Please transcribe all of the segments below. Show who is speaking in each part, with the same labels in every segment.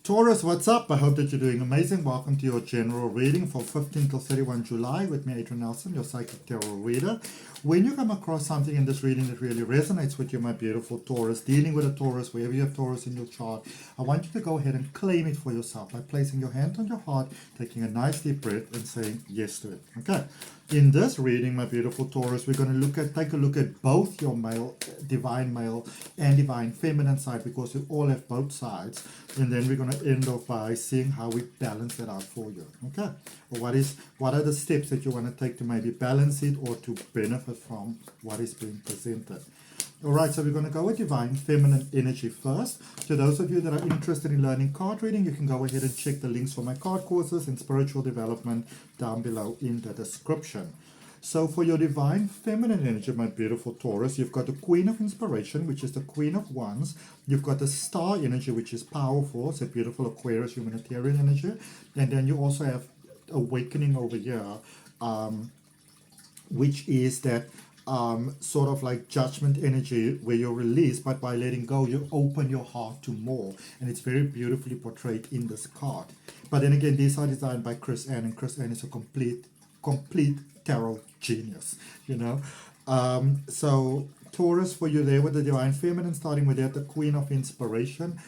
Speaker 1: Taurus, what's up? I hope that you're doing amazing. Welcome to your general reading for 15 till 31 July with me, Adrian Nelson, your psychic tarot reader. When you come across something in this reading that really resonates with you, my beautiful Taurus, dealing with a Taurus, wherever you have Taurus in your chart, I want you to go ahead and claim it for yourself by placing your hand on your heart, taking a nice deep breath and saying yes to it. Okay. In this reading, my beautiful Taurus, we're going to take a look at both your divine male and divine feminine side, because we all have both sides. And then we're going to end off by seeing how we balance that out for you. Okay. Or what are the steps that you want to take to maybe balance it or to benefit from what is being presented. Alright, so we're going to go with divine feminine energy first. To those of you that are interested in learning card reading, you can go ahead and check the links for my card courses and spiritual development down below in the description. So for your divine feminine energy, my beautiful Taurus, you've got the Queen of Inspiration, which is the Queen of Wands. You've got the Star energy, which is powerful. It's a beautiful Aquarius humanitarian energy. And then you also have Awakening over here, which is that sort of like judgment energy where you're released, but by letting go you open your heart to more, and it's very beautifully portrayed in this card. But then again, these are designed by Chris Ann, and Chris Ann is a complete tarot genius, you know. So Taurus, for you there with the divine feminine, starting with that, the Queen of Inspiration,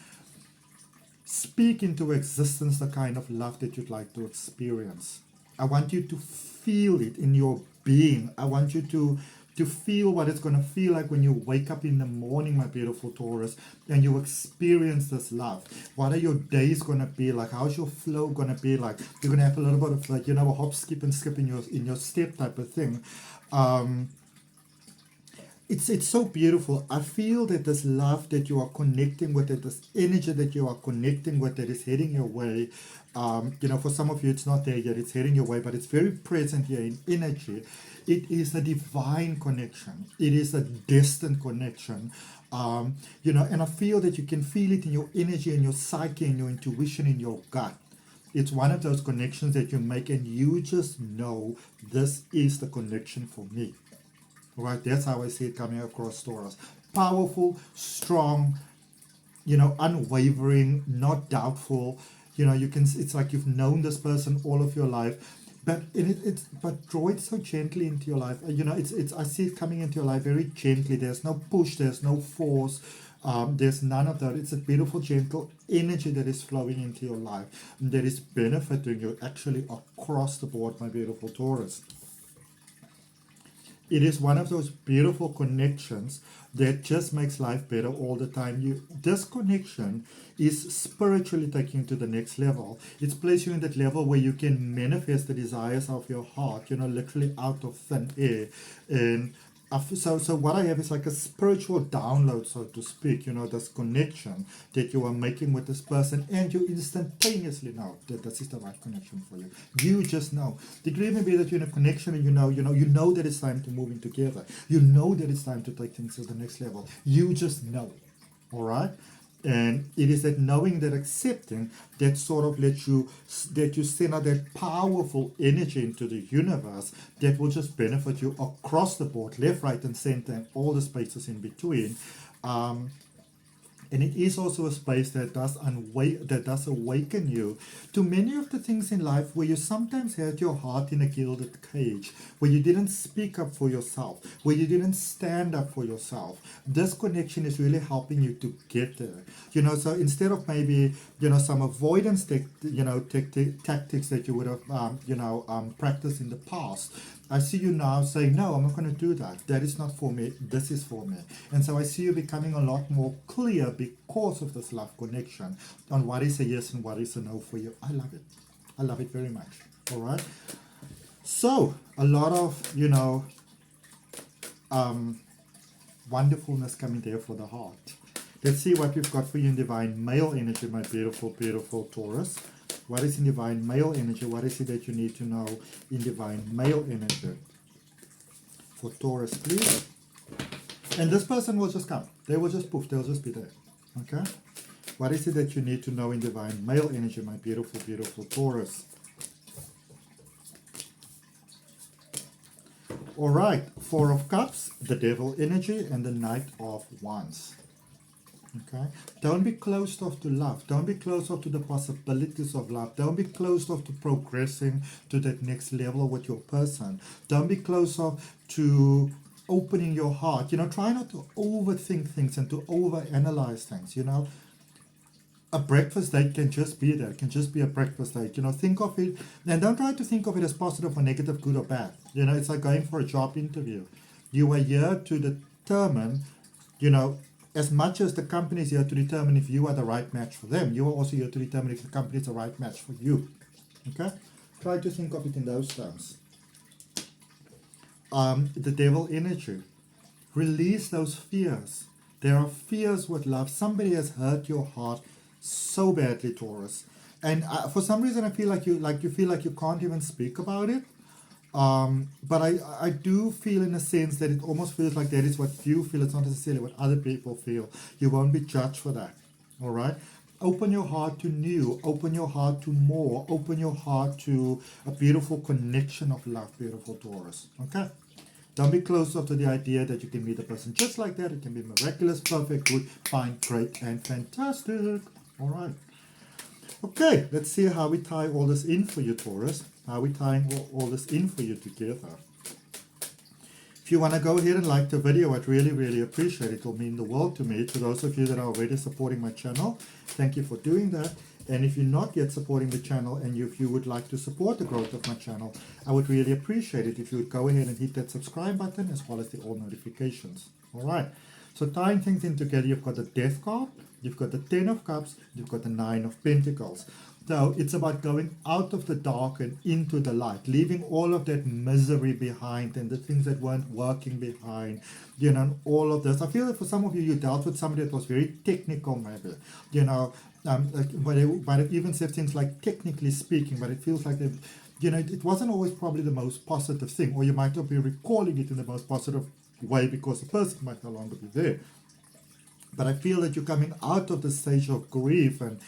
Speaker 1: speak into existence the kind of love that you'd like to experience. I want you to feel it in your being. I want you to feel what it's going to feel like when you wake up in the morning, my beautiful Taurus, and you experience this love. What are your days going to be like? How's your flow going to be like? You're going to have a little bit of, like, you know, a hop, skip, and skip in your step type of thing. It's so beautiful. I feel that this love that you are connecting with, that this energy that you are connecting with, that is heading your way, you know, for some of you it's not there yet, it's heading your way, but it's very present here in energy. It is a divine connection. It is a destined connection. You know, and I feel that you can feel it in your energy, in your psyche, in your intuition, in your gut. It's one of those connections that you make and you just know this is the connection for me. Right, that's how I see it coming across, Taurus. Powerful, strong, you know, unwavering, not doubtful. You know, you can. It's like you've known this person all of your life, but but draw it so gently into your life. You know, it's. I see it coming into your life very gently. There's no push. There's no force. There's none of that. It's a beautiful, gentle energy that is flowing into your life, that is benefiting you actually across the board, my beautiful Taurus. It is one of those beautiful connections that just makes life better all the time. This connection is spiritually taking you to the next level. It's placing you in that level where you can manifest the desires of your heart, you know, literally out of thin air. And so what I have is like a spiritual download, so to speak, you know, this connection that you are making with this person, and you instantaneously know that this is the right connection for you. You just know. The could even be that you're in a connection and you know that it's time to move in together. You know that it's time to take things to the next level. You just know. All right? And it is that knowing, that accepting, that sort of lets you, that you send out that powerful energy into the universe that will just benefit you across the board, left, right, and center, and all the spaces in between. And it is also a space that does awaken you to many of the things in life where you sometimes had your heart in a gilded cage, where you didn't speak up for yourself, where you didn't stand up for yourself. This connection is really helping you to get there. You know, so instead of maybe, you know, some avoidance tactics that you would have practiced in the past, I see you now saying, no, I'm not going to do that. That is not for me. This is for me. And so I see you becoming a lot more clear because of this love connection on what is a yes and what is a no for you. I love it. I love it very much. All right. So a lot of, you know, wonderfulness coming there for the heart. Let's see what we've got for you in divine male energy, my beautiful, beautiful Taurus. What is in divine male energy? What is it that you need to know in divine male energy? For Taurus, please. And this person will just come. They will just poof. They'll just be there. Okay? What is it that you need to know in divine male energy, my beautiful, beautiful Taurus? Alright. Four of Cups, the Devil energy, and the Knight of Wands. Okay? Don't be closed off to love. Don't be closed off to the possibilities of love. Don't be closed off to progressing to that next level with your person. Don't be closed off to opening your heart. Try not to overthink things and to overanalyze things. A breakfast date can just be that. It can just be a breakfast date. Think of it, and don't try to think of it as positive or negative, good or bad. It's like going for a job interview. You are here to determine, as much as the company is here to determine if you are the right match for them, you are also here to determine if the company is the right match for you. Okay? Try to think of it in those terms. The devil energy. Release those fears. There are fears with love. Somebody has hurt your heart so badly, Taurus, and for some reason I feel like you feel like you can't even speak about it. But I do feel in a sense that it almost feels like that is what you feel. It's not necessarily what other people feel. You won't be judged for that. All right. Open your heart to new. Open your heart to more. Open your heart to a beautiful connection of love, beautiful Taurus. Okay. Don't be closed off to the idea that you can meet a person just like that. It can be miraculous, perfect, good, fine, great, and fantastic. All right. Okay, let's see how we tie all this in for you, Taurus. How we tying all this in for you together. If you want to go ahead and like the video, I'd really, really appreciate it. It will mean the world to me. To those of you that are already supporting my channel, thank you for doing that. And if you're not yet supporting the channel and if you would like to support the growth of my channel, I would really appreciate it if you would go ahead and hit that subscribe button as well as the all notifications. All right. So tying things in together, you've got the Death card, you've got the 10 of Cups, you've got the 9 of Pentacles. So it's about going out of the dark and into the light, leaving all of that misery behind and the things that weren't working behind, all of this. I feel that for some of you, you dealt with somebody that was very technical, maybe, but they might have even said things like technically speaking, but it feels like it wasn't always probably the most positive thing, or you might not be recalling it in the most positive way because the person might no longer be there. But I feel that you're coming out of the stage of grief and,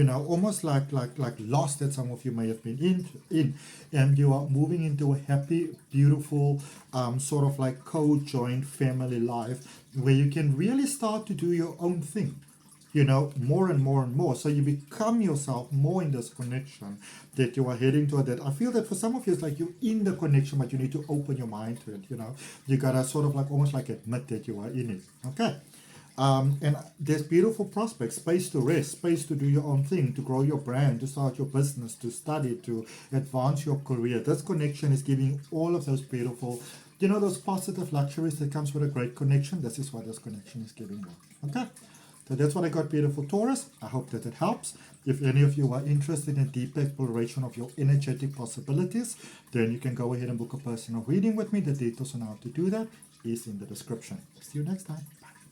Speaker 1: almost like lost that some of you may have been in, and you are moving into a happy, beautiful, sort of like co-joined family life where you can really start to do your own thing, more and more and more. So you become yourself more in this connection that you are heading toward. That I feel that for some of you, it's like you're in the connection, but you need to open your mind to it, You got to sort of like almost like admit that you are in it, okay? And there's beautiful prospects, space to rest, space to do your own thing, to grow your brand, to start your business, to study, to advance your career. This connection is giving all of those beautiful, those positive luxuries that comes with a great connection. This is what this connection is giving you. Okay? So that's what I got, beautiful Taurus. I hope that it helps. If any of you are interested in deep exploration of your energetic possibilities, then you can go ahead and book a personal reading with me. The details on how to do that is in the description. See you next time. Bye.